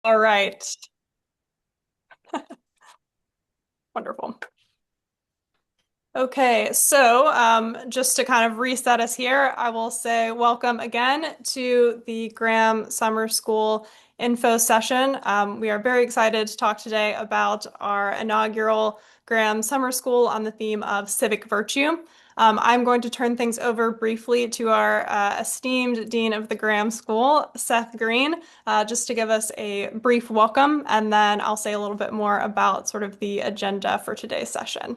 All right. Wonderful. Okay, so just to kind of reset us here, I will say welcome again to the Graham Summer School info session. We are very excited to talk today about our inaugural Graham Summer School on the theme of civic virtue. I'm going to turn things over briefly to our esteemed Dean of the Graham School, Seth Green, just to give us a brief welcome, and then I'll say a little bit more about sort of the agenda for today's session.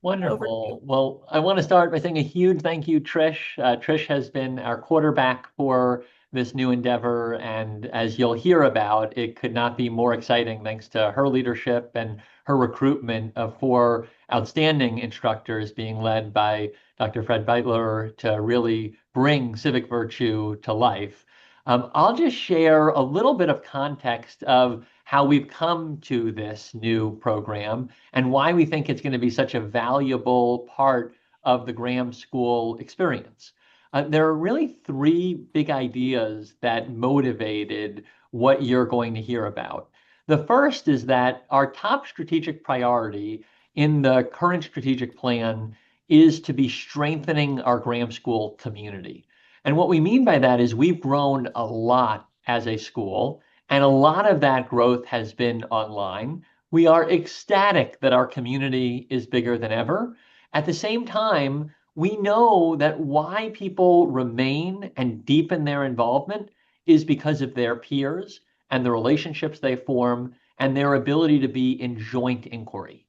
Over to you. Wonderful. Well, I want to start by saying a huge thank you, Trish. Trish has been our quarterback for this new endeavor, and as you'll hear about, it could not be more exciting thanks to her leadership and her recruitment of four outstanding instructors being led by Dr. Fred Beitler to really bring civic virtue to life. I'll just share a little bit of context of how we've come to this new program and why we think it's going to be such a valuable part of the Graham School experience. There are really three big ideas that motivated what you're going to hear about. The first is that our top strategic priority in the current strategic plan is to be strengthening our Graham School community. And what we mean by that is we've grown a lot as a school, and a lot of that growth has been online. We are ecstatic that our community is bigger than ever. At the same time, we know that why people remain and deepen their involvement is because of their peers and the relationships they form and their ability to be in joint inquiry.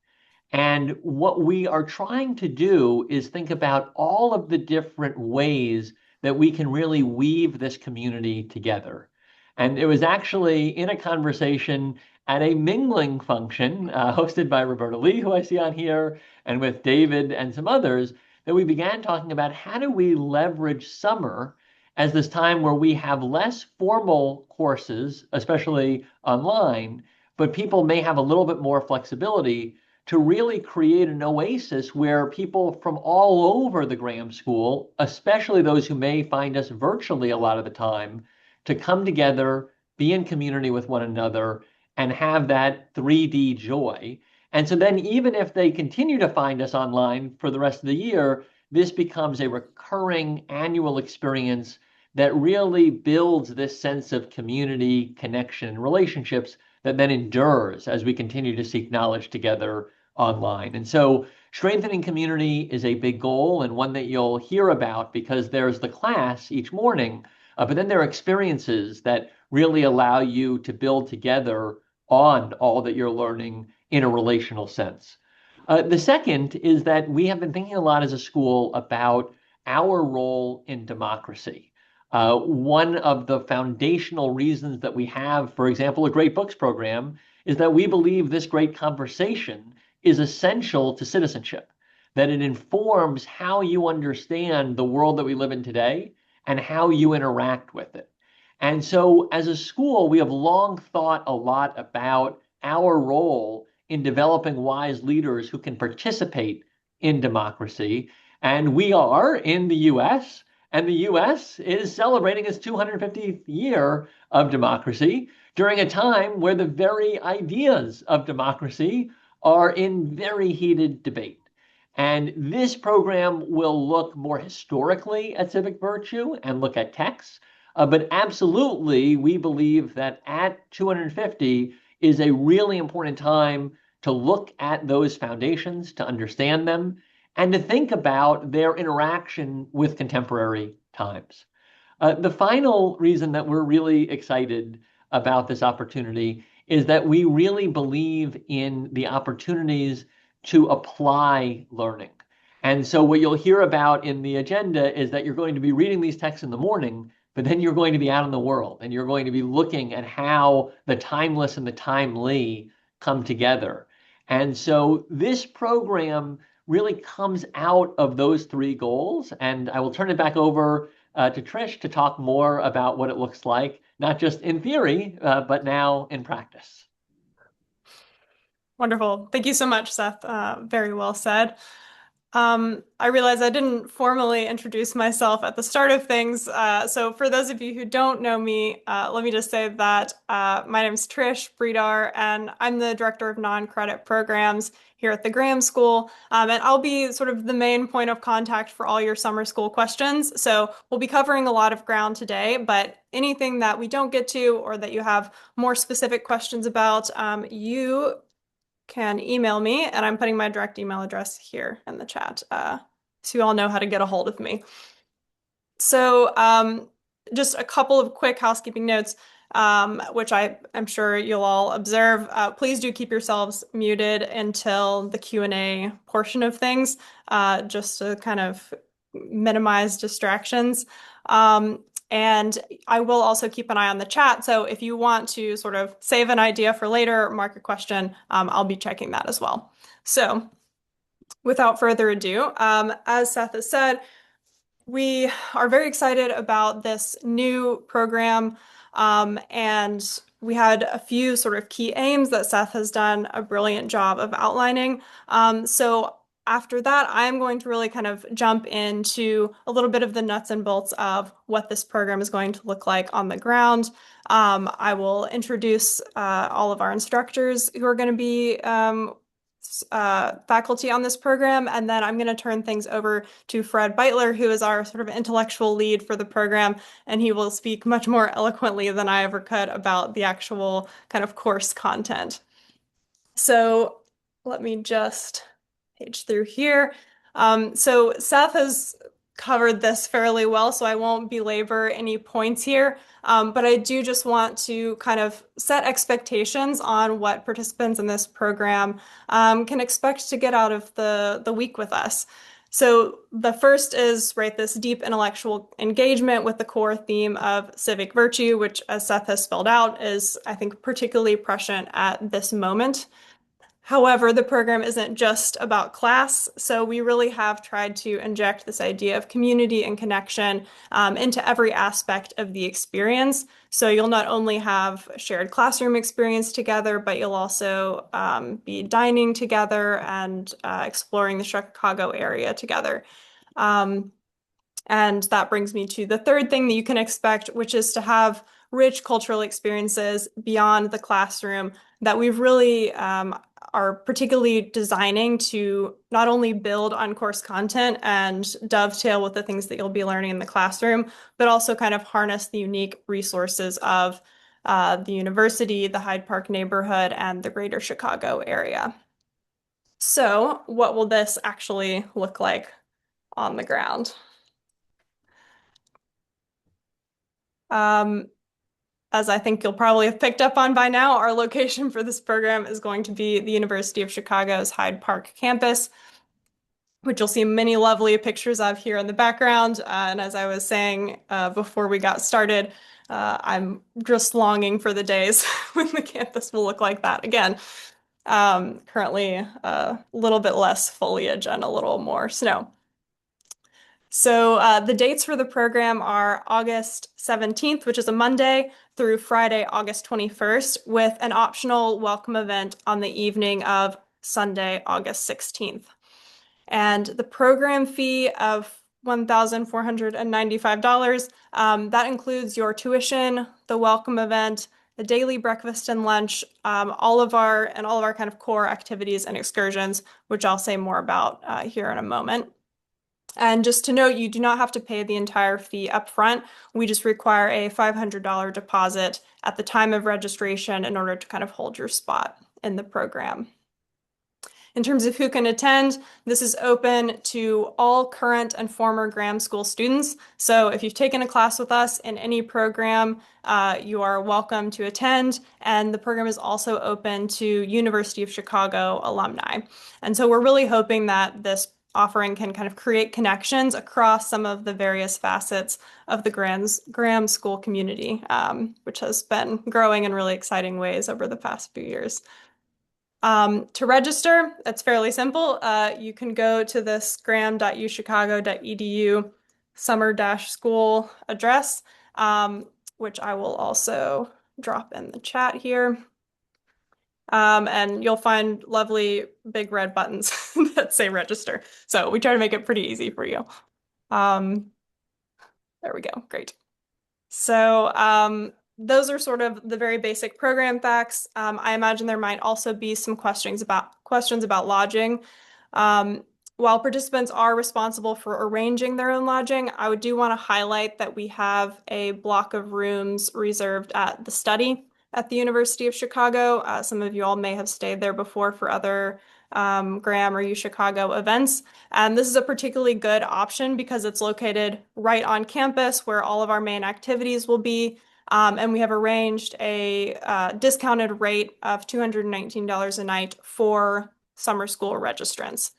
And what we are trying to do is think about all of the different ways that we can really weave this community together. And it was actually in a conversation at a mingling function hosted by Roberta Lee, who I see on here, and with David and some others, that we began talking about how do we leverage summer as this time where we have less formal courses, especially online, but people may have a little bit more flexibility to really create an oasis where people from all over the Graham School, especially those who may find us virtually a lot of the time, to come together, be in community with one another, and have that 3D joy. And so then, even if they continue to find us online for the rest of the year, this becomes a recurring annual experience that really builds this sense of community, connection, and relationships that then endures as we continue to seek knowledge together online. And so strengthening community is a big goal and one that you'll hear about because there's the class each morning, but then there are experiences that really allow you to build together on all that you're learning in a relational sense. The second is that we have been thinking a lot as a school about our role in democracy. One of the foundational reasons that we have, for example, a great books program is that we believe this great conversation is essential to citizenship, that it informs how you understand the world that we live in today and how you interact with it. And so, as a school, we have long thought a lot about our role in developing wise leaders who can participate in democracy. And we are in the US, and the US is celebrating its 250th year of democracy during a time where the very ideas of democracy are in very heated debate. And this program will look more historically at civic virtue and look at texts. But absolutely, we believe that at 250 is a really important time to look at those foundations, to understand them, and to think about their interaction with contemporary times. The final reason that we're really excited about this opportunity is that we really believe in the opportunities to apply learning. And so, what you'll hear about in the agenda is that you're going to be reading these texts in the morning, but then you're going to be out in the world and you're going to be looking at how the timeless and the timely come together. And so, this program really comes out of those three goals. And I will turn it back over to Trish to talk more about what it looks like, not just in theory, but now in practice. Wonderful. Thank you so much, Seth. Very well said. I realize I didn't formally introduce myself at the start of things. So for those of you who don't know me, let me just say that my name is Trish Bredar, and I'm the Director of Non-Credit Programs here at the Graham School. And I'll be sort of the main point of contact for all your summer school questions. So we'll be covering a lot of ground today, but anything that we don't get to or that you have more specific questions about, you can email me, and I'm putting my direct email address here in the chat, so you all know how to get a hold of me. So, just a couple of quick housekeeping notes, which I'm sure you'll all observe. Please do keep yourselves muted until the Q&A portion of things, just to kind of minimize distractions. And I will also keep an eye on the chat. So if you want to sort of save an idea for later, mark a question, I'll be checking that as well. So without further ado, as Seth has said, we are very excited about this new program, and we had a few sort of key aims that Seth has done a brilliant job of outlining. So after that, I'm going to really kind of jump into a little bit of the nuts and bolts of what this program is going to look like on the ground. I will introduce all of our instructors who are going to be faculty on this program, and then I'm going to turn things over to Fred Beitler, who is our sort of intellectual lead for the program, and he will speak much more eloquently than I ever could about the actual kind of course content. So let me just page through here. So Seth has covered this fairly well, so I won't belabor any points here. But I do just want to kind of set expectations on what participants in this program can expect to get out of the week with us. So the first is, right, this deep intellectual engagement with the core theme of civic virtue, which, as Seth has spelled out, is, I think, particularly prescient at this moment. However, the program isn't just about class, so we really have tried to inject this idea of community and connection into every aspect of the experience. So you'll not only have shared classroom experience together, but you'll also be dining together and exploring the Chicago area together. Um, and that brings me to the third thing that you can expect, which is to have rich cultural experiences beyond the classroom that we've really are particularly designing to not only build on course content and dovetail with the things that you'll be learning in the classroom, but also kind of harness the unique resources of the university, the Hyde Park neighborhood, and the greater Chicago area. So, what will this actually look like on the ground? Um, as I think you'll probably have picked up on by now, our location for this program is going to be the University of Chicago's Hyde Park campus, which you'll see many lovely pictures of here in the background. And as I was saying before we got started, I'm just longing for the days when the campus will look like that again. Currently, a little bit less foliage and a little more snow. So the dates for the program are August 17th, which is a Monday, through Friday, August 21st, with an optional welcome event on the evening of Sunday, August 16th. And the program fee of $1,495, that includes your tuition, the welcome event, the daily breakfast and lunch, all of our kind of core activities and excursions, which I'll say more about here in a moment. And just to note, you do not have to pay the entire fee up front. We just require a $500 deposit at the time of registration in order to kind of hold your spot in the program. In terms of who can attend, this is open to all current and former Graham School students. So if you've taken a class with us in any program, you are welcome to attend. And the program is also open to University of Chicago alumni. And so we're really hoping that this offering can kind of create connections across some of the various facets of the Graham School community, which has been growing in really exciting ways over the past few years. To register, it's fairly simple. You can go to this graham.uchicago.edu summer-school address, which I will also drop in the chat here. And you'll find lovely big red buttons that say register. So we try to make it pretty easy for you. Um, there we go. Great. So those are sort of the very basic program facts. I imagine there might also be some questions about lodging. Um, while participants are responsible for arranging their own lodging, I do want to highlight that we have a block of rooms reserved at the study at the University of Chicago. Some of you all may have stayed there before for other Graham or U Chicago events. And this is a particularly good option because it's located right on campus where all of our main activities will be. And we have arranged a discounted rate of $219 a night for summer school registrants.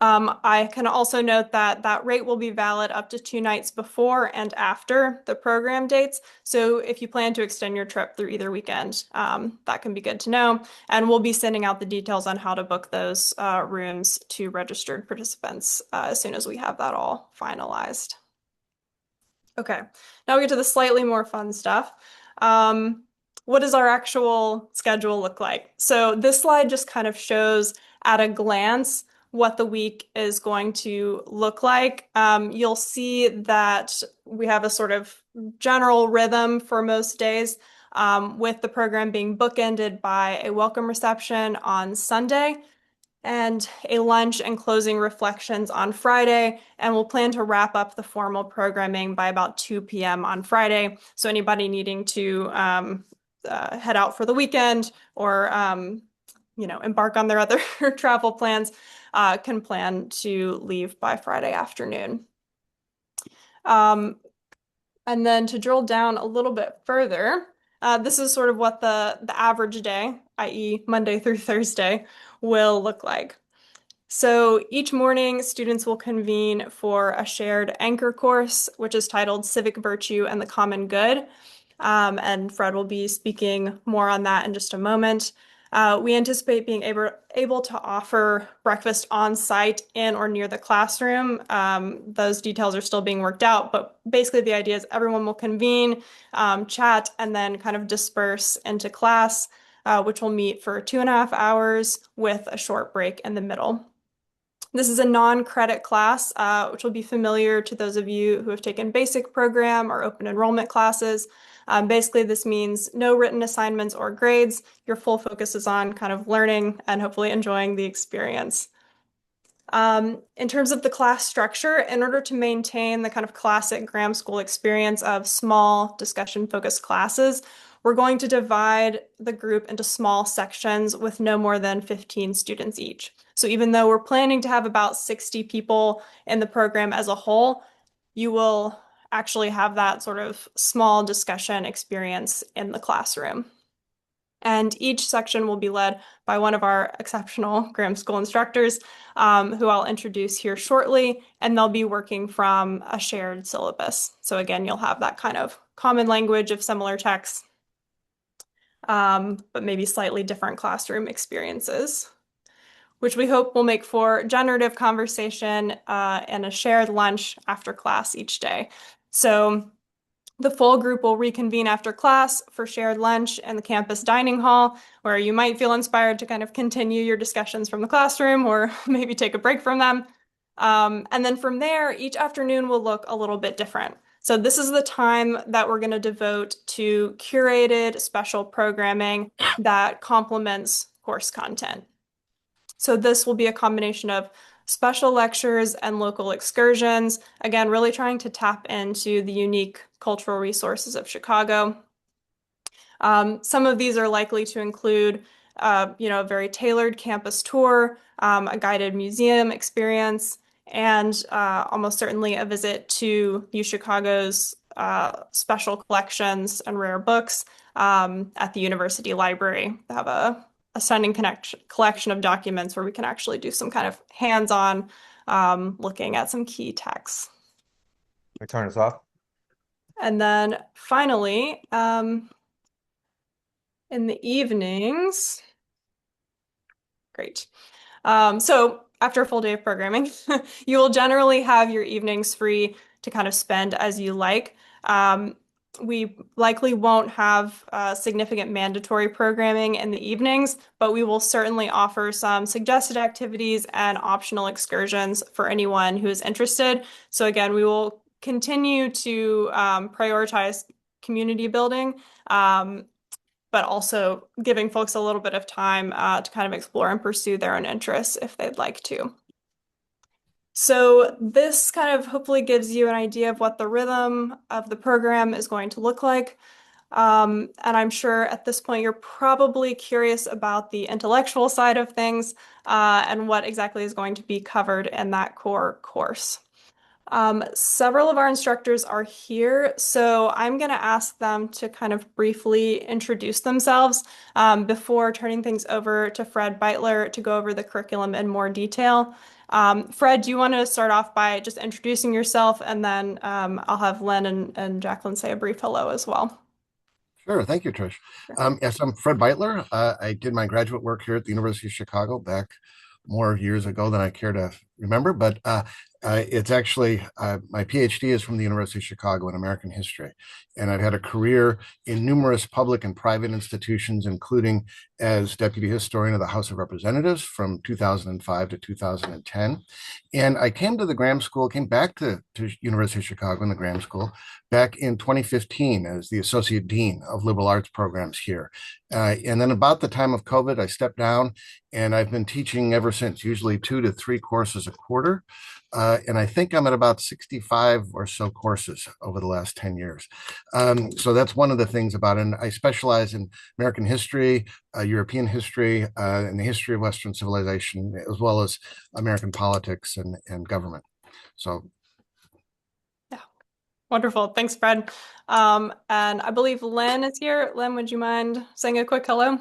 I can also note that that rate will be valid up to 2 nights before and after the program dates. So if you plan to extend your trip through either weekend, that can be good to know. And we'll be sending out the details on how to book those rooms to registered participants as soon as we have that all finalized. Okay, now we get to the slightly more fun stuff. Um, what does our actual schedule look like? So this slide just kind of shows at a glance what the week is going to look like. You'll see that we have a sort of general rhythm for most days, with the program being bookended by a welcome reception on Sunday and a lunch and closing reflections on Friday. And we'll plan to wrap up the formal programming by about 2 p.m. on Friday. So anybody needing to head out for the weekend or embark on their other travel plans can plan to leave by Friday afternoon. Um, and then to drill down a little bit further, this is sort of what the average day, i.e. Monday through Thursday, will look like. So each morning, students will convene for a shared anchor course, which is titled Civic Virtue and the Common Good. And Fred will be speaking more on that in just a moment. We anticipate being able to offer breakfast on site in or near the classroom. Those details are still being worked out, but basically the idea is everyone will convene, chat, and then kind of disperse into class, which will meet for 2.5 hours with a short break in the middle. This is a non-credit class, which will be familiar to those of you who have taken basic program or open enrollment classes. Basically, this means no written assignments or grades. Your full focus is on kind of learning and hopefully enjoying the experience. In terms of the class structure, in order to maintain the kind of classic Graham School experience of small discussion-focused classes, we're going to divide the group into small sections with no more than 15 students each. So even though we're planning to have about 60 people in the program as a whole, you will actually have that sort of small discussion experience in the classroom. And each section will be led by one of our exceptional Graham School instructors, who I'll introduce here shortly, and they'll be working from a shared syllabus. So again, you'll have that kind of common language of similar texts, but maybe slightly different classroom experiences, which we hope will make for generative conversation and a shared lunch after class each day. So the full group will reconvene after class for shared lunch in the campus dining hall, where you might feel inspired to kind of continue your discussions from the classroom or maybe take a break from them. And then from there, each afternoon will look a little bit different. So this is the time that we're going to devote to curated special programming that complements course content. So this will be a combination of special lectures and local excursions. Again, really trying to tap into the unique cultural resources of Chicago. Some of these are likely to include, a very tailored campus tour, a guided museum experience, and almost certainly a visit to UChicago's special collections and rare books at the University Library. They have a stunning collection of documents where we can actually do some kind of hands-on looking at some key texts. We turn this off. And then finally, in the evenings, great. So after a full day of programming, you will generally have your evenings free to kind of spend as you like. We likely won't have significant mandatory programming in the evenings, but we will certainly offer some suggested activities and optional excursions for anyone who is interested. So again, we will continue to prioritize community building, but also giving folks a little bit of time to kind of explore and pursue their own interests if they'd like to. So this kind of hopefully gives you an idea of what the rhythm of the program is going to look like. And I'm sure at this point you're probably curious about the intellectual side of things and what exactly is going to be covered in that core course. Several of our instructors are here, so I'm going to ask them to kind of briefly introduce themselves before turning things over to Fred Beitler to go over the curriculum in more detail. Fred, do you want to start off by just introducing yourself, and then I'll have Len and Jacqueline say a brief hello as well. Sure. Thank you, Trish. Sure. Yes, I'm Fred Beitler. I did my graduate work here at the University of Chicago back more years ago than I care to remember, but it's actually my PhD is from the University of Chicago in American history. And I've had a career in numerous public and private institutions, including as deputy historian of the House of Representatives from 2005 to 2010. And I came to the Graham School, came back to University of Chicago in the Graham School back in 2015 as the Associate Dean of Liberal Arts Programs here. And then about the time of COVID, I stepped down and I've been teaching ever since, usually 2 to 3 courses a quarter. And I think I'm at about 65 or so courses over the last 10 years. So that's one of the things about it. And I specialize in American history, European history, and the history of Western civilization, as well as American politics and government. So Yeah, wonderful. Thanks, Fred. And I believe Len is here. Len, would you mind saying a quick hello?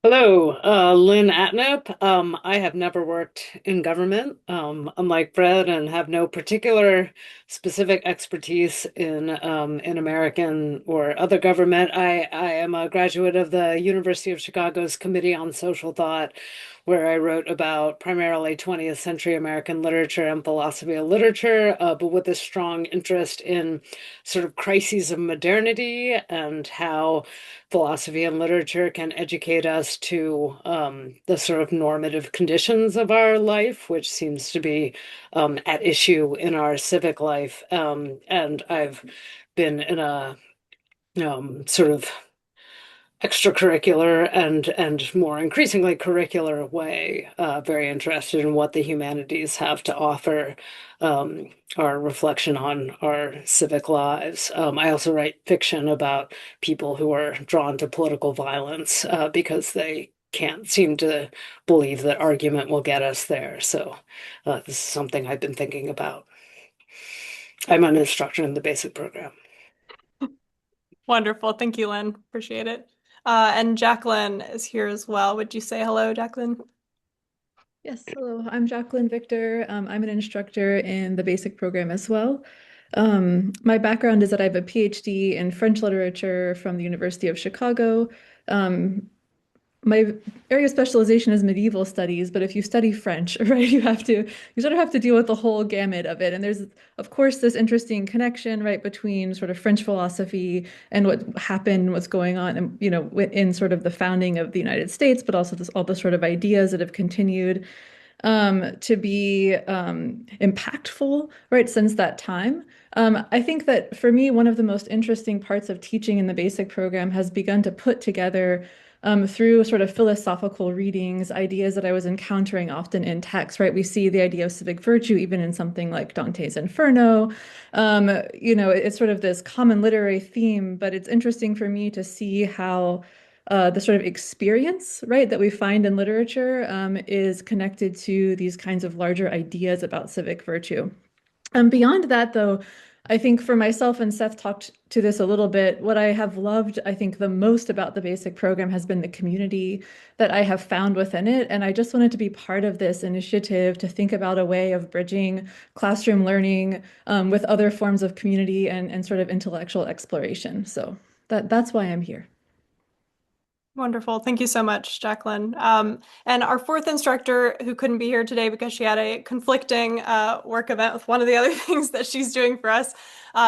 Hello, Lynn Atnip. I have never worked in government, unlike Fred, and have no particular specific expertise in American or other government. I am a graduate of the University of Chicago's Committee on Social Thought, where I wrote about primarily 20th century American literature and philosophy of literature, but with a strong interest in sort of crises of modernity and how philosophy and literature can educate us to the sort of normative conditions of our life, which seems to be at issue in our civic life. And I've been in a sort of extracurricular and more increasingly curricular way, very interested in what the humanities have to offer, our reflection on our civic lives. I also write fiction about people who are drawn to political violence because they can't seem to believe that argument will get us there. So this is something I've been thinking about. I'm an instructor in the basic program. Wonderful. Thank you, Len. Appreciate it. And Jacqueline is here as well. Would you say hello, Jacqueline? Yes, hello. I'm Jacqueline Victor. I'm an instructor in the basic program as well. My background is that I have a PhD in French literature from the University of Chicago. My area of specialization is medieval studies, but if you study French, right, you sort of have to deal with the whole gamut of it. And there's, of course, this interesting connection, right, between sort of French philosophy and what happened, what's going on, and, in sort of the founding of the United States, but also all the sort of ideas that have continued to be impactful, right, since that time. I think that for me, one of the most interesting parts of teaching in the basic program has begun to put together through sort of philosophical readings, ideas that I was encountering often in text, right? We see the idea of civic virtue even in something like Dante's Inferno. It's sort of this common literary theme, but it's interesting for me to see how the sort of experience, right, that we find in literature is connected to these kinds of larger ideas about civic virtue. Beyond that, though, I think for myself, and Seth talked to this a little bit, what I have loved, I think, the most about the basic program has been the community that I have found within it. And I just wanted to be part of this initiative to think about a way of bridging classroom learning with other forms of community and sort of intellectual exploration. So that's why I'm here. Wonderful. Thank you so much, Jacqueline. And our fourth instructor who couldn't be here today because she had a conflicting work event with one of the other things that she's doing for us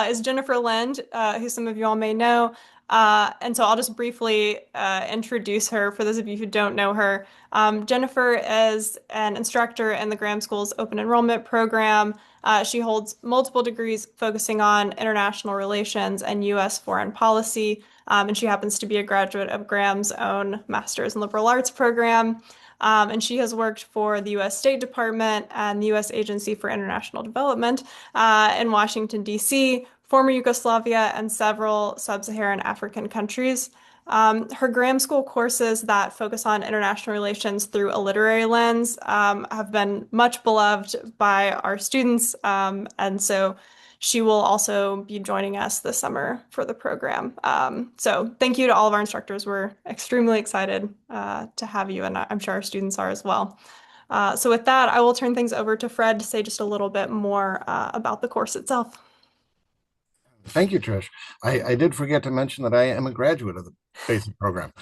is Jennifer Lind, who some of you all may know. And so I'll just briefly introduce her for those of you who don't know her. Jennifer is an instructor in the Graham School's open enrollment program. She holds multiple degrees focusing on international relations and U.S. foreign policy. And she happens to be a graduate of Graham's own Master's in Liberal Arts program. And she has worked for the U.S. State Department and the U.S. Agency for International Development in Washington, D.C., former Yugoslavia, and several sub-Saharan African countries. Her Graham School courses that focus on international relations through a literary lens have been much beloved by our students. And so she will also be joining us this summer for the program. So thank you to all of our instructors. We're extremely excited to have you, and I'm sure our students are as well. So with that, I will turn things over to Fred to say just a little bit more about the course itself. Thank you, Trish. I did forget to mention that I am a graduate of the basic program,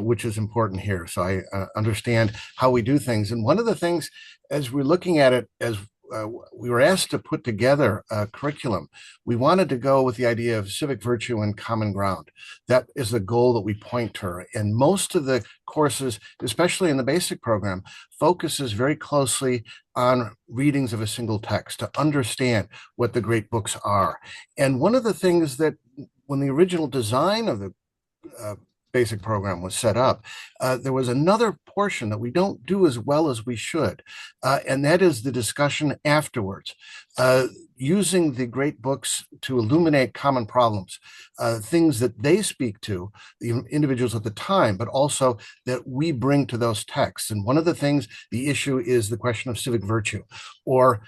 which is important here. So I understand how we do things. And one of the things, as we're looking at it, as we were asked to put together a curriculum, we wanted to go with the idea of civic virtue and common ground. That is the goal that we point to. And most of the courses, especially in the basic program, focuses very closely on readings of a single text to understand what the great books are. And one of the things that when the original design of the basic program was set up, there was another portion that we don't do as well as we should, and that is the discussion afterwards, using the great books to illuminate common problems, things that they speak to, the individuals at the time, but also that we bring to those texts. And one of the things, the issue is the question of civic virtue, or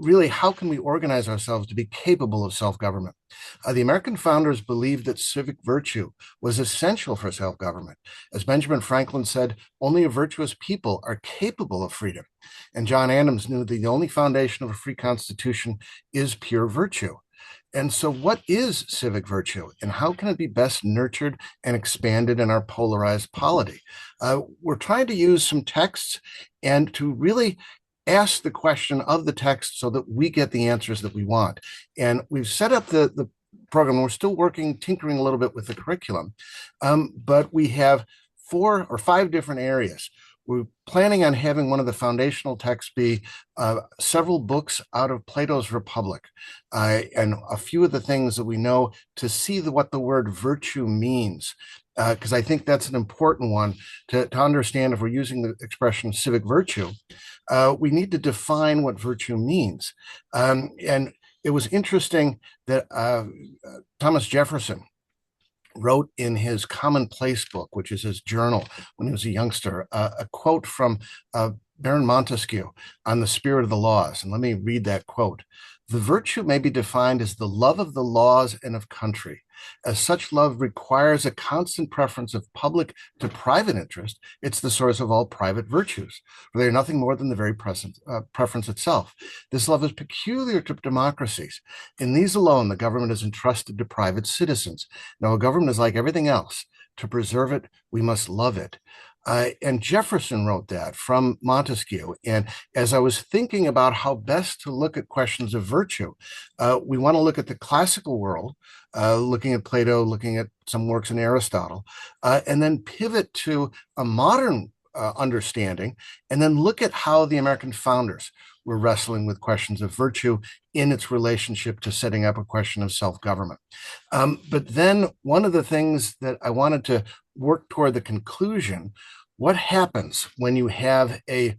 really, how can we organize ourselves to be capable of self-government? The American founders believed that civic virtue was essential for self-government. As Benjamin Franklin said, only a virtuous people are capable of freedom. And John Adams knew that the only foundation of a free constitution is pure virtue. And so what is civic virtue, and how can it be best nurtured and expanded in our polarized polity? We're trying to use some texts and to really ask the question of the text so that we get the answers that we want. And we've set up the program. We're still tinkering a little bit with the curriculum, but we have 4 or 5 different areas. We're planning on having one of the foundational texts be several books out of Plato's Republic, and a few of the things that we know to see what the word virtue means, because I think that's an important one to understand. If we're using the expression civic virtue, we need to define what virtue means. And it was interesting that Thomas Jefferson wrote in his Commonplace book, which is his journal when he was a youngster, a quote from Baron Montesquieu on the spirit of the laws. And let me read that quote. The virtue may be defined as the love of the laws and of country. As such love requires a constant preference of public to private interest, it's the source of all private virtues, for they are nothing more than the very preference itself. This love is peculiar to democracies. In these alone, the government is entrusted to private citizens. Now, a government is like everything else. To preserve it, we must love it. And Jefferson wrote that from Montesquieu. And as I was thinking about how best to look at questions of virtue, we want to look at the classical world, looking at Plato, looking at some works in Aristotle, and then pivot to a modern understanding, and then look at how the American founders were wrestling with questions of virtue in its relationship to setting up a question of self-government. But then one of the things that I wanted to work toward the conclusion, what happens when you have a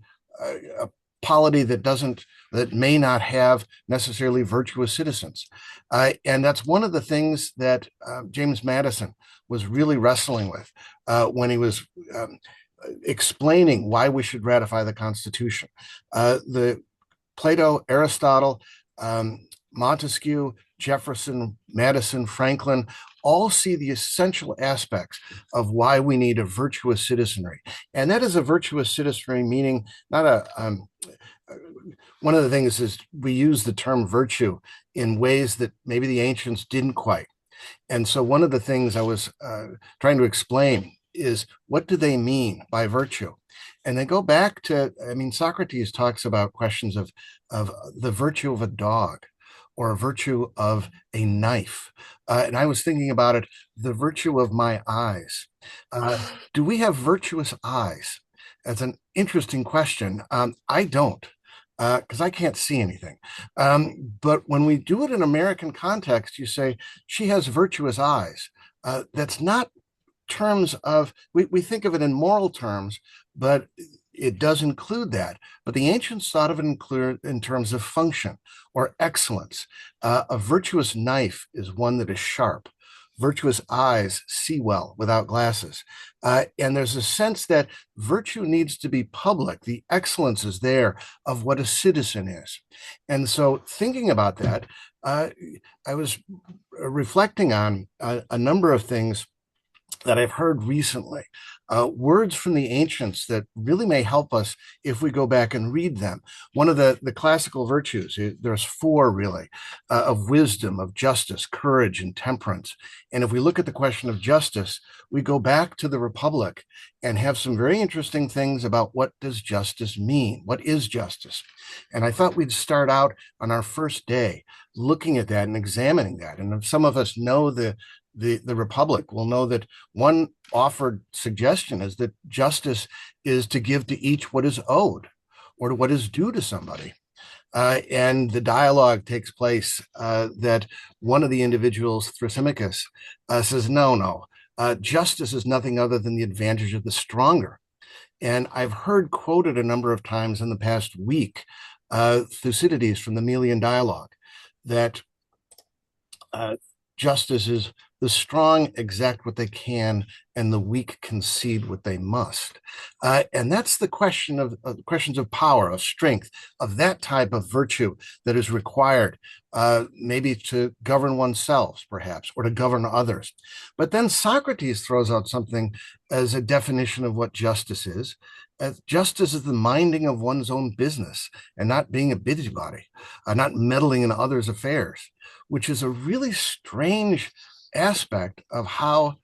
polity that may not have necessarily virtuous citizens? And that's one of the things that James Madison was really wrestling with when he was explaining why we should ratify the Constitution. The Plato, Aristotle, Montesquieu, Jefferson, Madison, Franklin all see the essential aspects of why we need a virtuous citizenry. And that is a virtuous citizenry, meaning not a, one of the things is we use the term virtue in ways that maybe the ancients didn't quite. And so one of the things I was trying to explain is what do they mean by virtue? And they go back to, I mean, Socrates talks about questions of the virtue of a dog or a virtue of a knife. And I was thinking about it, the virtue of my eyes. Do we have virtuous eyes? That's an interesting question. I don't, because I can't see anything. But when we do it in American context, you say, she has virtuous eyes. That's not terms of, we think of it in moral terms, but it does include that. But the ancients thought of it in terms of function or excellence. A virtuous knife is one that is sharp. Virtuous eyes see well without glasses. And there's a sense that virtue needs to be public. The excellence is there of what a citizen is. And so thinking about that, I was reflecting on a number of things that I've heard recently, words from the ancients that really may help us if we go back and read them. One of the classical virtues, there's four really, of wisdom, of justice, courage, and temperance. And if we look at the question of justice, we go back to the Republic and have some very interesting things about what does justice mean? What is justice? And I thought we'd start out on our first day looking at that and examining that. And if some of us know the Republic will know that one offered suggestion is that justice is to give to each what is owed or to what is due to somebody. And the dialogue takes place that one of the individuals, Thrasymachus, says, no, justice is nothing other than the advantage of the stronger. And I've heard quoted a number of times in the past week, Thucydides from the Melian dialogue, that justice is the strong exact what they can and the weak concede what they must. And that's the question of questions of power, of strength, of that type of virtue that is required, maybe to govern oneself, perhaps, or to govern others. But then Socrates throws out something as a definition of what justice is. Justice is the minding of one's own business and not being a busybody, not meddling in others' affairs, which is a really strange aspect of how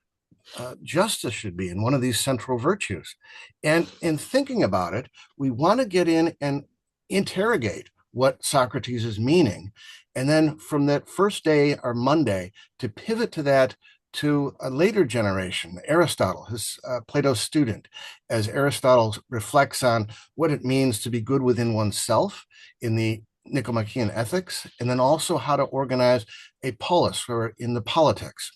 justice should be in one of these central virtues. And in thinking about it, we want to get in and interrogate what Socrates is meaning. And then from that first day or Monday to pivot to that to a later generation, Aristotle, his Plato's student, as Aristotle reflects on what it means to be good within oneself in the Nicomachean ethics, and then also how to organize a polis or in the politics.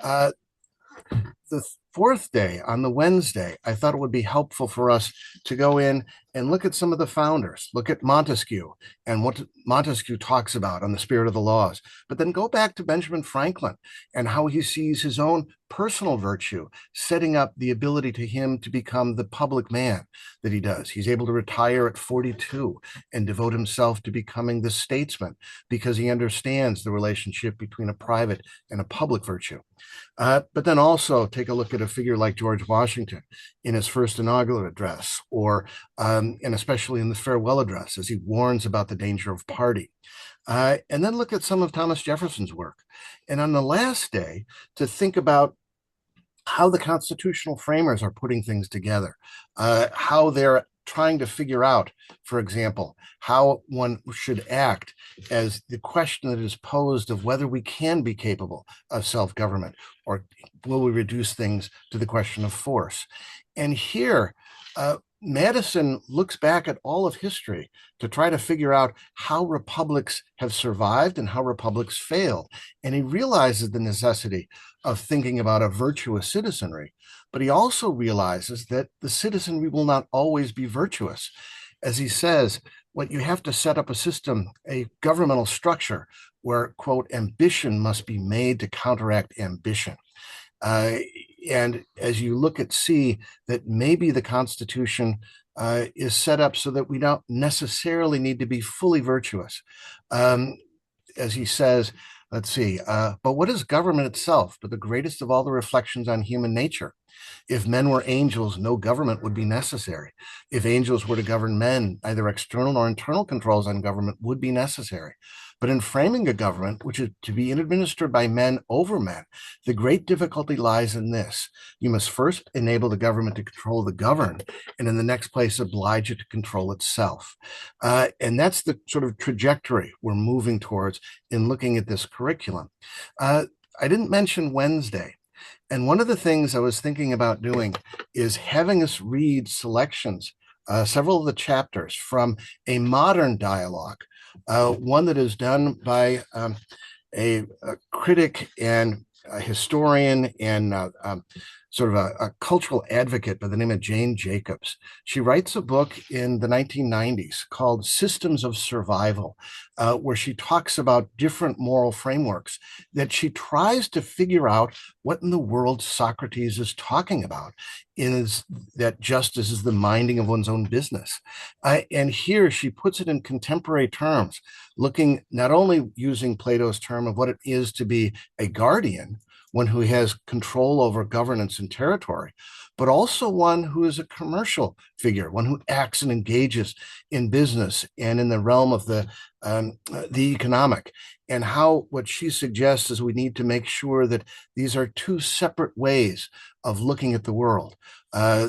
The fourth day, on the Wednesday, I thought it would be helpful for us to go in and look at some of the founders, look at Montesquieu and what Montesquieu talks about on the spirit of the laws, but then go back to Benjamin Franklin and how he sees his own personal virtue, setting up the ability to him to become the public man that he does. He's able to retire at 42 and devote himself to becoming the statesman because he understands the relationship between a private and a public virtue. But then also take a look at a figure like George Washington in his first inaugural address, or and especially in the farewell address as he warns about the danger of party. And then look at some of Thomas Jefferson's work. And on the last day, to think about how the constitutional framers are putting things together, how they're trying to figure out, for example, how one should act as the question that is posed of whether we can be capable of self-government, or will we reduce things to the question of force. And here, Madison looks back at all of history to try to figure out how republics have survived and how republics failed. And he realizes the necessity of thinking about a virtuous citizenry, but he also realizes that the citizenry will not always be virtuous. As he says, what you have to set up a system, a governmental structure where, quote, ambition must be made to counteract ambition. And as you look at see that maybe the Constitution is set up so that we don't necessarily need to be fully virtuous. As he says, let's see, but what is government itself but the greatest of all the reflections on human nature? If men were angels, no government would be necessary. If angels were to govern men, neither external nor internal controls on government would be necessary. But in framing a government, which is to be administered by men over men, the great difficulty lies in this. You must first enable the government to control the governed, and in the next place, oblige it to control itself. And that's the sort of trajectory we're moving towards in looking at this curriculum. I didn't mention Wednesday. And one of the things I was thinking about doing is having us read selections, several of the chapters from a modern dialogue, one that is done by a critic and a historian and sort of a cultural advocate by the name of Jane Jacobs. She writes a book in the 1990s called Systems of Survival, where she talks about different moral frameworks that she tries to figure out what in the world Socrates is talking about, is that justice is the minding of one's own business. And here she puts it in contemporary terms, looking not only using Plato's term of what it is to be a guardian, one who has control over governance and territory, but also one who is a commercial figure, one who acts and engages in business and in the realm of the economic, and how what she suggests is we need to make sure that these are two separate ways of looking at the world,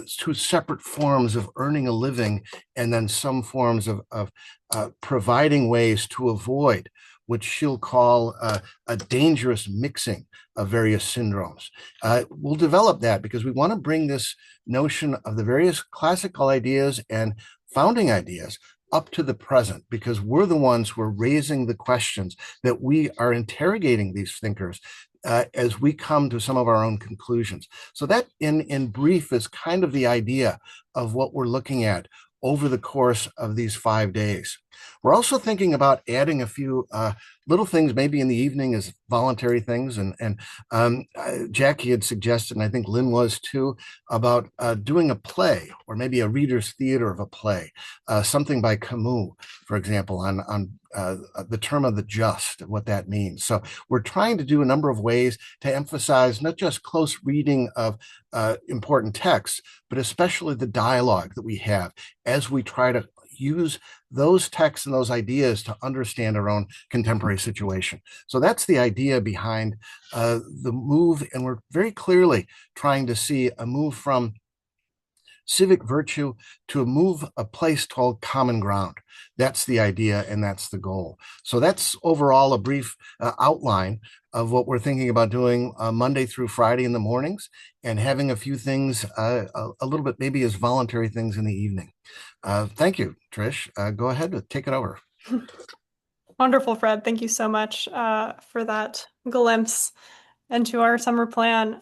two separate forms of earning a living, and then some forms of providing ways to avoid what she'll call a dangerous mixing of various syndromes. We'll develop that because we want to bring this notion of the various classical ideas and founding ideas up to the present, because we're the ones who are raising the questions that we are interrogating these thinkers as we come to some of our own conclusions. So that in brief is kind of the idea of what we're looking at over the course of these 5 days. We're also thinking about adding a few little things, maybe in the evening as voluntary things. And Jackie had suggested, and I think Lynn was too, about doing a play or maybe a reader's theater of a play, something by Camus, for example, on the term of the just, what that means. So we're trying to do a number of ways to emphasize not just close reading of important texts, but especially the dialogue that we have as we try to use those texts and those ideas to understand our own contemporary situation. So that's the idea behind the move. And we're very clearly trying to see a move from civic virtue to a place called common ground. That's the idea and that's the goal. So that's overall a brief outline of what we're thinking about doing Monday through Friday in the mornings, and having a few things a little bit maybe as voluntary things in the evening. Thank you, Trish. Go ahead, take it over. Wonderful, Fred. Thank you so much for that glimpse into our summer plan.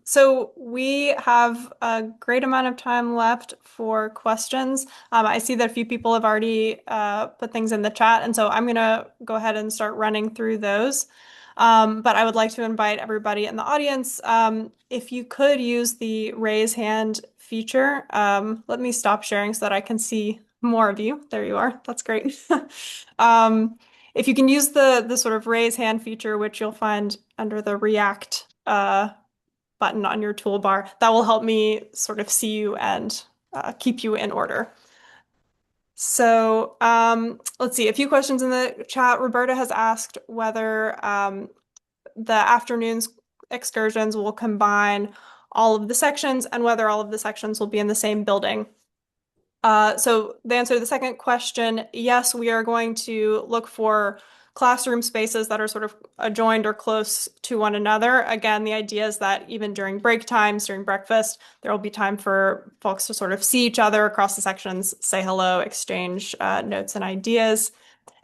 So we have a great amount of time left for questions. I see that a few people have already put things in the chat, and so I'm going to go ahead and start running through those. But I would like to invite everybody in the audience, if you could use the raise hand feature. Let me stop sharing so that I can see more of you. There you are. That's great. If you can use the sort of raise hand feature, which you'll find under the React button on your toolbar, that will help me sort of see you and keep you in order. So let's see, a few questions in the chat. Roberta has asked whether the afternoon's excursions will combine all of the sections and whether all of the sections will be in the same building. So the answer to the second question, yes, we are going to look for classroom spaces that are sort of adjoined or close to one another. Again, the idea is that even during break times, during breakfast, there will be time for folks to sort of see each other across the sections, say hello, exchange notes and ideas.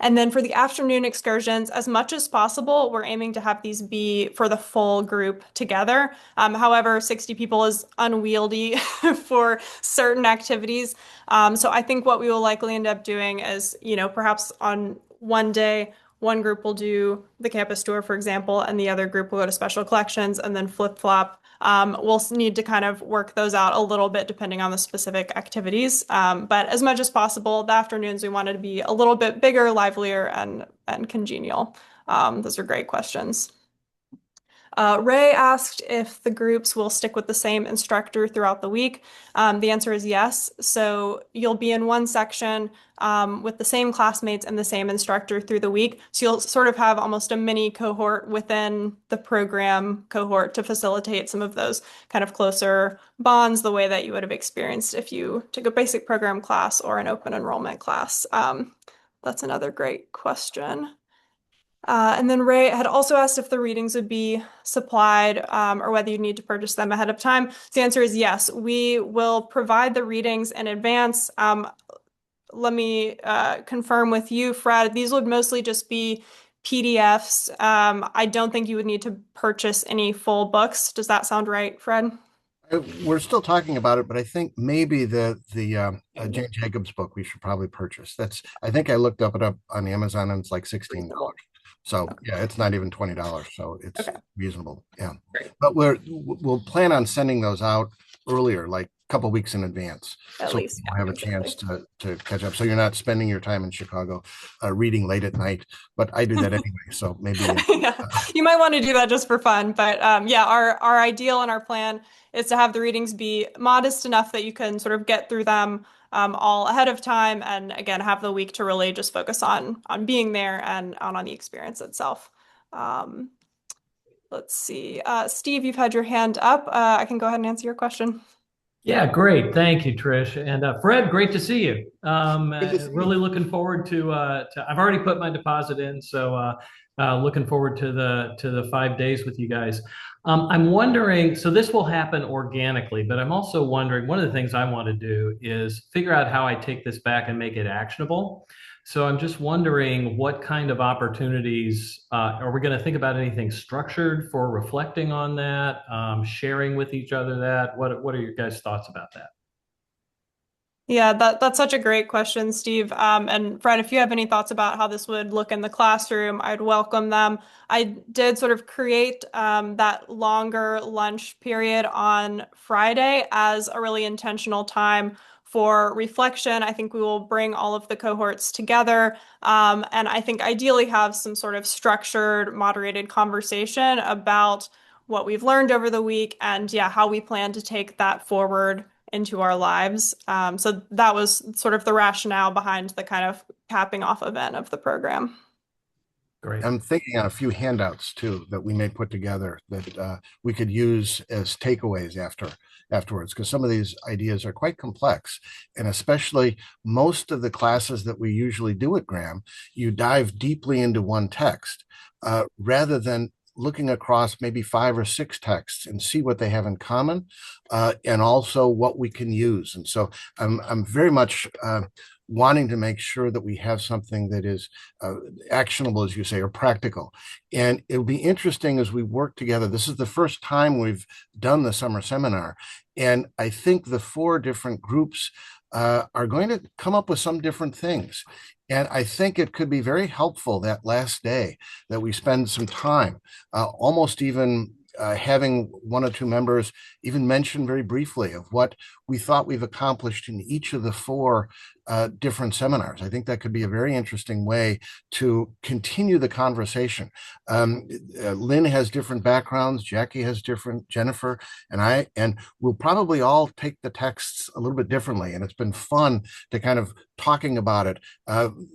And then for the afternoon excursions, as much as possible, we're aiming to have these be for the full group together. However, 60 people is unwieldy for certain activities. So I think what we will likely end up doing is, perhaps on one day, one group will do the campus tour, for example, and the other group will go to special collections and then flip-flop. We'll need to kind of work those out a little bit depending on the specific activities. But as much as possible, the afternoons we wanted to be a little bit bigger, livelier, and congenial. Those are great questions. Ray asked if the groups will stick with the same instructor throughout the week. The answer is yes. So you'll be in one section with the same classmates and the same instructor through the week. So you'll sort of have almost a mini cohort within the program cohort to facilitate some of those kind of closer bonds the way that you would have experienced if you took a basic program class or an open enrollment class. That's another great question. And then Ray had also asked if the readings would be supplied or whether you need to purchase them ahead of time. So the answer is yes. We will provide the readings in advance. Let me confirm with you, Fred. These would mostly just be PDFs. I don't think you would need to purchase any full books. Does that sound right, Fred? We're still talking about it, but I think maybe the Jane Jacobs book we should probably purchase. I think I looked it up on Amazon and it's like $16. So yeah, it's not even $20. So it's reasonable. Yeah. Great. But we'll plan on sending those out earlier, like a couple weeks in advance. At so least, we'll have a chance to catch up. So you're not spending your time in Chicago reading late at night, but I do that anyway. So maybe you might want to do that just for fun. But yeah, our ideal and our plan is to have the readings be modest enough that you can sort of get through them all ahead of time, and again have the week to really just focus on being there and on the experience itself. Let's see, Steve, you've had your hand up. I can go ahead and answer your question. Yeah, great. Thank you, Trish. And Fred, great to see you. Really looking forward to I've already put my deposit in, so looking forward to the 5 days with you guys. I'm wondering, so this will happen organically, but I'm also wondering, one of the things I want to do is figure out how I take this back and make it actionable. So I'm just wondering what kind of opportunities, are we going to think about anything structured for reflecting on that, sharing with each other that? What are your guys' thoughts about that? Yeah, that's such a great question, Steve. And Fred, if you have any thoughts about how this would look in the classroom, I'd welcome them. I did sort of create that longer lunch period on Friday as a really intentional time for reflection. I think we will bring all of the cohorts together, and I think ideally have some sort of structured, moderated conversation about what we've learned over the week and yeah, how we plan to take that forward into our lives. So that was sort of the rationale behind the kind of capping off event of the program. Great. I'm thinking on a few handouts too that we may put together that we could use as takeaways afterwards, because some of these ideas are quite complex, and especially most of the classes that we usually do at Graham, you dive deeply into one text rather than looking across maybe 5 or 6 texts and see what they have in common, and also what we can use. And so I'm very much wanting to make sure that we have something that is actionable, as you say, or practical. And it'll be interesting as we work together. This is the first time we've done the summer seminar. And I think the 4 different groups are going to come up with some different things. And I think it could be very helpful that last day that we spend some time, almost even having 1 or 2 members even mention very briefly of what we thought we've accomplished in each of the 4 different seminars. I think that could be a very interesting way to continue the conversation. Lynn has different backgrounds, Jackie has different, Jennifer and we'll probably all take the texts a little bit differently. And it's been fun to kind of talking about it.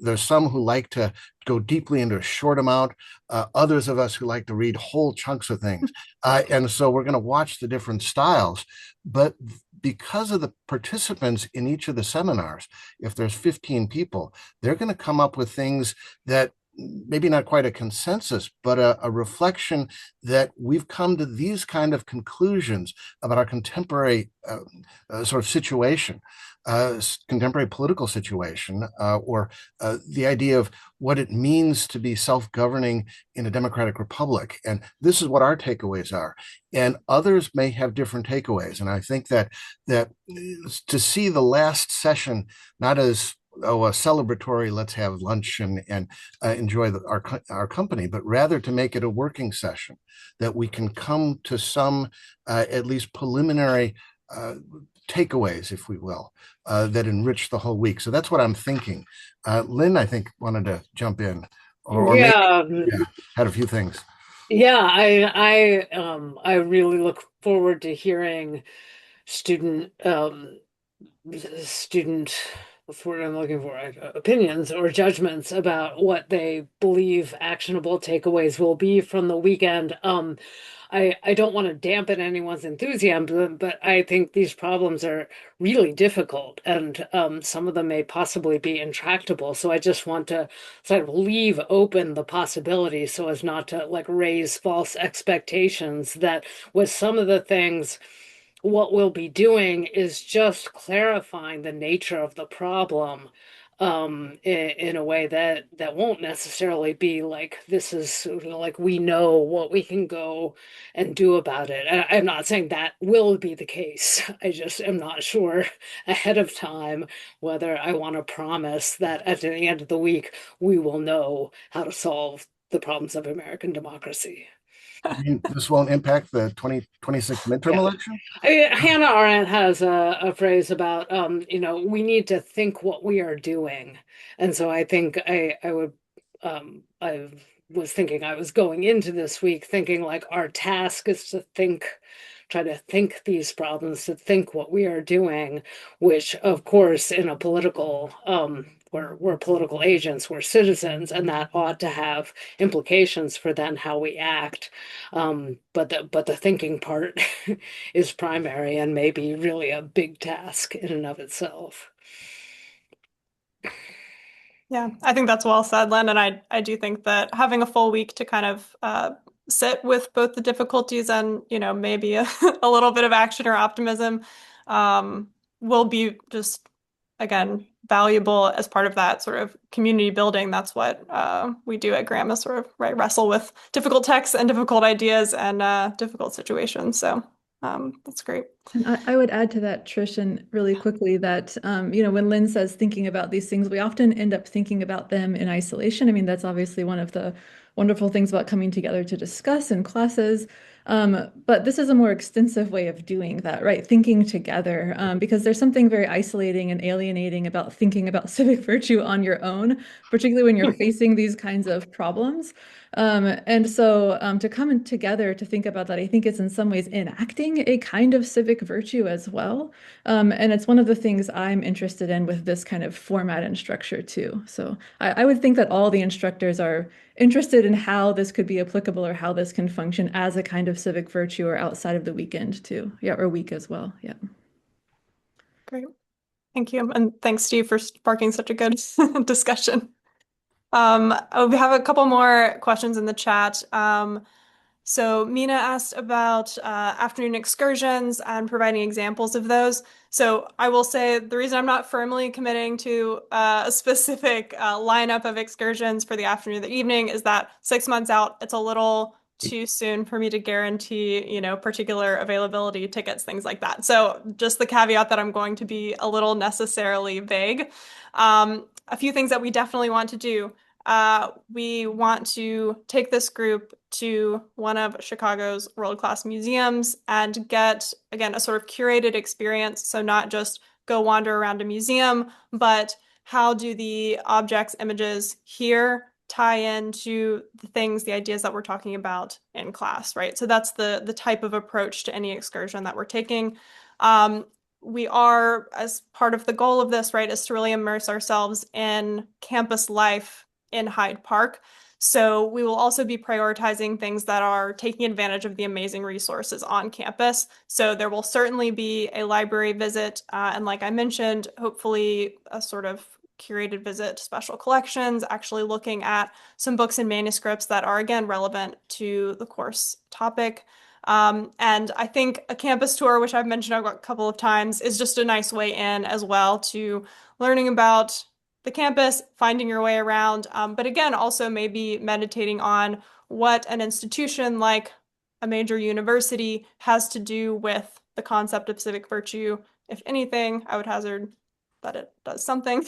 There's some who like to go deeply into a short amount, others of us who like to read whole chunks of things. And so we're going to watch the different styles, but because of the participants in each of the seminars, if there's 15 people, they're going to come up with things that maybe not quite a consensus, but a reflection that we've come to these kind of conclusions about our contemporary sort of situation, contemporary political situation, or the idea of what it means to be self-governing in a democratic republic. And this is what our takeaways are. And others may have different takeaways. And I think that to see the last session not as a celebratory, let's have lunch and enjoy our company, but rather to make it a working session that we can come to some at least preliminary takeaways, if we will, that enrich the whole week. So that's what I'm thinking. Lynn, I think, wanted to jump in. Or Yeah. maybe, had a few things. Yeah, I really look forward to hearing student student what's the word I'm looking for? Opinions or judgments about what they believe actionable takeaways will be from the weekend. I don't want to dampen anyone's enthusiasm, but I think these problems are really difficult, and some of them may possibly be intractable. So I just want to sort of leave open the possibility so as not to like raise false expectations that with some of the things what we'll be doing is just clarifying the nature of the problem in a way that won't necessarily be like this is like we know what we can go and do about it. And I'm not saying that will be the case. I just am not sure ahead of time whether I want to promise that at the end of the week we will know how to solve the problems of American democracy. I mean, this won't impact the 2026 midterm Yeah. election? Hannah Arendt has a phrase about, we need to think what we are doing. And so I think I was thinking I was going into this week thinking like our task is to think, try to think these problems, to think what we are doing, which of course in a political, we're political agents, we're citizens, and that ought to have implications for then how we act. But the thinking part is primary and maybe really a big task in and of itself. Yeah, I think that's well said, Lynn. And I do think that having a full week to kind of sit with both the difficulties and, maybe a little bit of action or optimism um, will be just, again, valuable as part of that sort of community building. That's what we do at Grandma, sort of, right, wrestle with difficult texts and difficult ideas and difficult situations. So that's great. And I would add to that, Trish, and really quickly that, when Lynn says thinking about these things, we often end up thinking about them in isolation. I mean, that's obviously one of the wonderful things about coming together to discuss in classes. But this is a more extensive way of doing that, right? Thinking together, because there's something very isolating and alienating about thinking about civic virtue on your own, particularly when you're facing these kinds of problems. And so to come in together to think about that, I think it's in some ways enacting a kind of civic virtue as well. And it's one of the things I'm interested in with this kind of format and structure too. So I would think that all the instructors are interested in how this could be applicable or how this can function as a kind of civic virtue or outside of the weekend too. Yeah, or week as well. Yeah. Great. Thank you. And thanks, Steve, for sparking such a good discussion. We have a couple more questions in the chat. So Mina asked about afternoon excursions and providing examples of those. So I will say the reason I'm not firmly committing to a specific lineup of excursions for the afternoon or the evening is that 6 months out, it's a little too soon for me to guarantee, particular availability, tickets, things like that. So just the caveat that I'm going to be a little necessarily vague. A few things that we definitely want to do. We want to take this group to one of Chicago's world-class museums and get, again, a sort of curated experience. So not just go wander around a museum, but how do the objects, images here tie into the things, the ideas that we're talking about in class, right? So that's the type of approach to any excursion that we're taking. We are, as part of the goal of this, right, is to really immerse ourselves in campus life in Hyde Park. So we will also be prioritizing things that are taking advantage of the amazing resources on campus. So there will certainly be a library visit, and like I mentioned, hopefully a sort of curated visit to special collections, actually looking at some books and manuscripts that are, again, relevant to the course topic. And I think a campus tour, which I've mentioned a couple of times, is just a nice way in as well to learning about the campus, finding your way around, but again, also maybe meditating on what an institution like a major university has to do with the concept of civic virtue. If anything, I would hazard that it does something.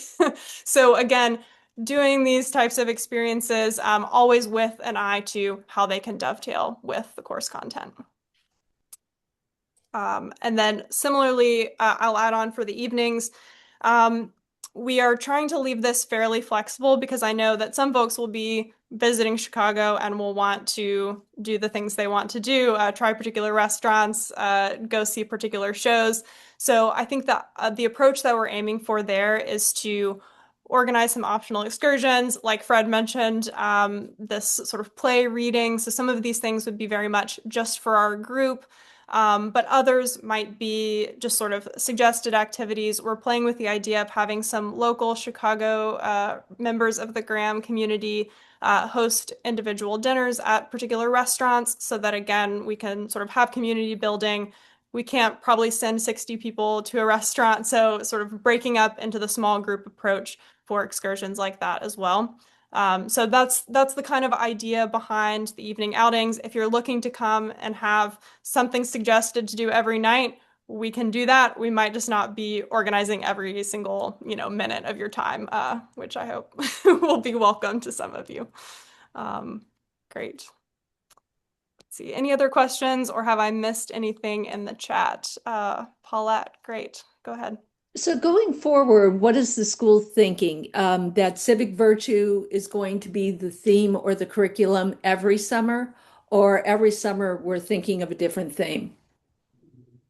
So again, doing these types of experiences, always with an eye to how they can dovetail with the course content. And then similarly, I'll add on for the evenings. we are trying to leave this fairly flexible because I know that some folks will be visiting Chicago and will want to do the things they want to do, try particular restaurants, go see particular shows. So I think that the approach that we're aiming for there is to organize some optional excursions, like Fred mentioned, this sort of play reading. So some of these things would be very much just for our group. But others might be just sort of suggested activities. We're playing with the idea of having some local Chicago members of the Graham community host individual dinners at particular restaurants so that, again, we can sort of have community building. We can't probably send 60 people to a restaurant, so sort of breaking up into the small group approach for excursions like that as well. So that's the kind of idea behind the evening outings. If you're looking to come and have something suggested to do every night, we can do that. We might just not be organizing every single, minute of your time, which I hope will be welcome to some of you. Great. Let's see, any other questions, or have I missed anything in the chat? Paulette, great. Go ahead. So going forward, what is the school thinking? That civic virtue is going to be the theme or the curriculum every summer, or every summer we're thinking of a different theme?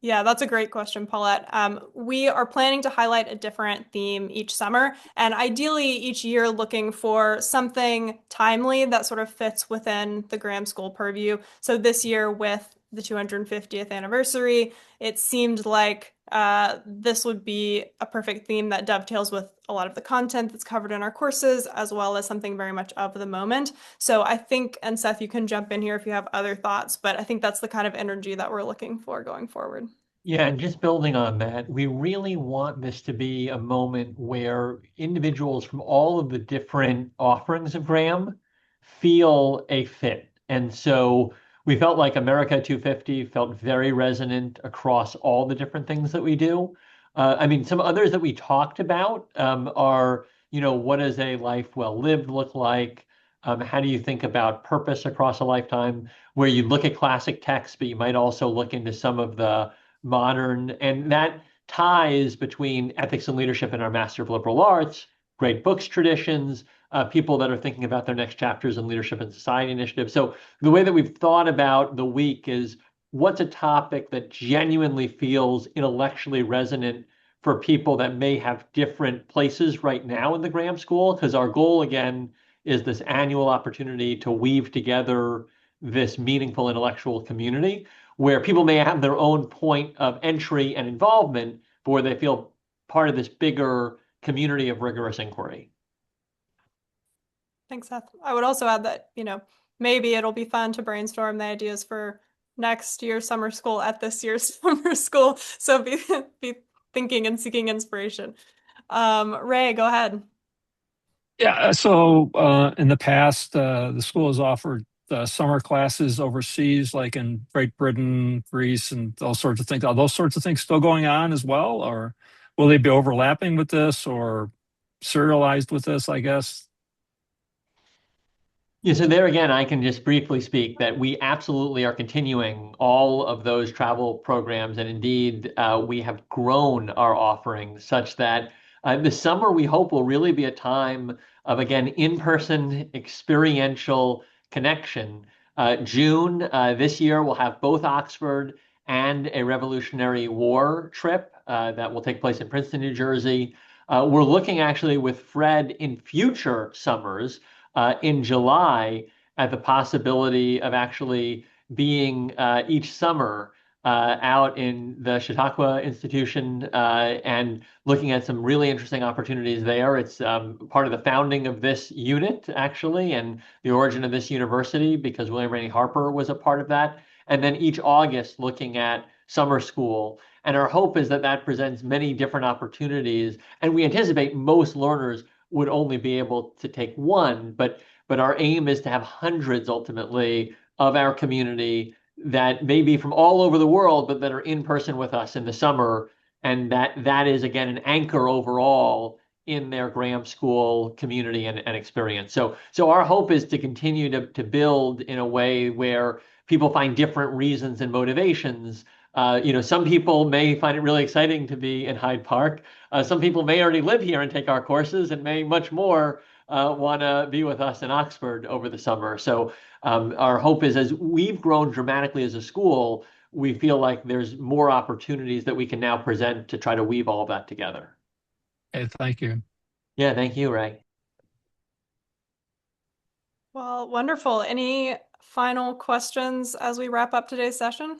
Yeah, that's a great question, Paulette. We are planning to highlight a different theme each summer, and ideally each year looking for something timely that sort of fits within the Graham School purview. So this year with the 250th anniversary, it seemed like this would be a perfect theme that dovetails with a lot of the content that's covered in our courses, as well as something very much of the moment. So I think, and Seth, you can jump in here if you have other thoughts, but I think that's the kind of energy that we're looking for going forward. Yeah, and just building on that, we really want this to be a moment where individuals from all of the different offerings of Graham feel a fit. And so we felt like America 250 felt very resonant across all the different things that we do. I mean, some others that we talked about are, what does a life well lived look like? How do you think about purpose across a lifetime? Where you look at classic texts, but you might also look into some of the modern, and that ties between ethics and leadership in our Master of Liberal Arts, great books traditions, people that are thinking about their next chapters in Leadership and Society initiative. So the way that we've thought about the week is what's a topic that genuinely feels intellectually resonant for people that may have different places right now in the Graham School? Because our goal, again, is this annual opportunity to weave together this meaningful intellectual community where people may have their own point of entry and involvement, but where they feel part of this bigger community of rigorous inquiry. Thanks, Seth. I would also add that, maybe it'll be fun to brainstorm the ideas for next year's summer school at this year's summer school. So be thinking and seeking inspiration. Ray, go ahead. Yeah, so in the past, the school has offered summer classes overseas, like in Great Britain, Greece, and those sorts of things. Are those sorts of things still going on as well, or will they be overlapping with this or serialized with this, I guess? Yeah, so there again, I can just briefly speak that we absolutely are continuing all of those travel programs. And indeed, we have grown our offerings such that the summer we hope will really be a time of, again, in-person experiential connection. June this year, we'll have both Oxford and a Revolutionary War trip that will take place in Princeton, New Jersey. We're looking actually with Fred in future summers in July at the possibility of actually being each summer out in the Chautauqua institution and looking at some really interesting opportunities there. It's part of the founding of this unit, actually, and the origin of this university, because William Rainey Harper was a part of that. And then each August looking at summer school. And our hope is that that presents many different opportunities. And we anticipate most learners would only be able to take one, but our aim is to have hundreds ultimately of our community that may be from all over the world, but that are in person with us in the summer. And that is, again, an anchor overall in their Graham School community and experience. So our hope is to continue to build in a way where people find different reasons and motivations Some people may find it really exciting to be in Hyde Park. Some people may already live here and take our courses and may much more want to be with us in Oxford over the summer. So our hope is as we've grown dramatically as a school, we feel like there's more opportunities that we can now present to try to weave all of that together. Okay, thank you. Yeah, thank you, Ray. Well, wonderful. Any final questions as we wrap up today's session?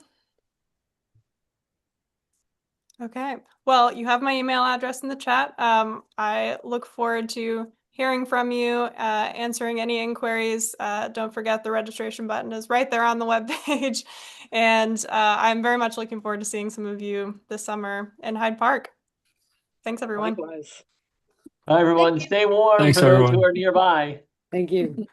Okay. Well, you have my email address in the chat. I look forward to hearing from you, answering any inquiries. Don't forget the registration button is right there on the webpage. And I'm very much looking forward to seeing some of you this summer in Hyde Park. Thanks, everyone. Likewise. Bye, everyone. Stay warm Thanks, for those who everyone. are nearby. Thank you.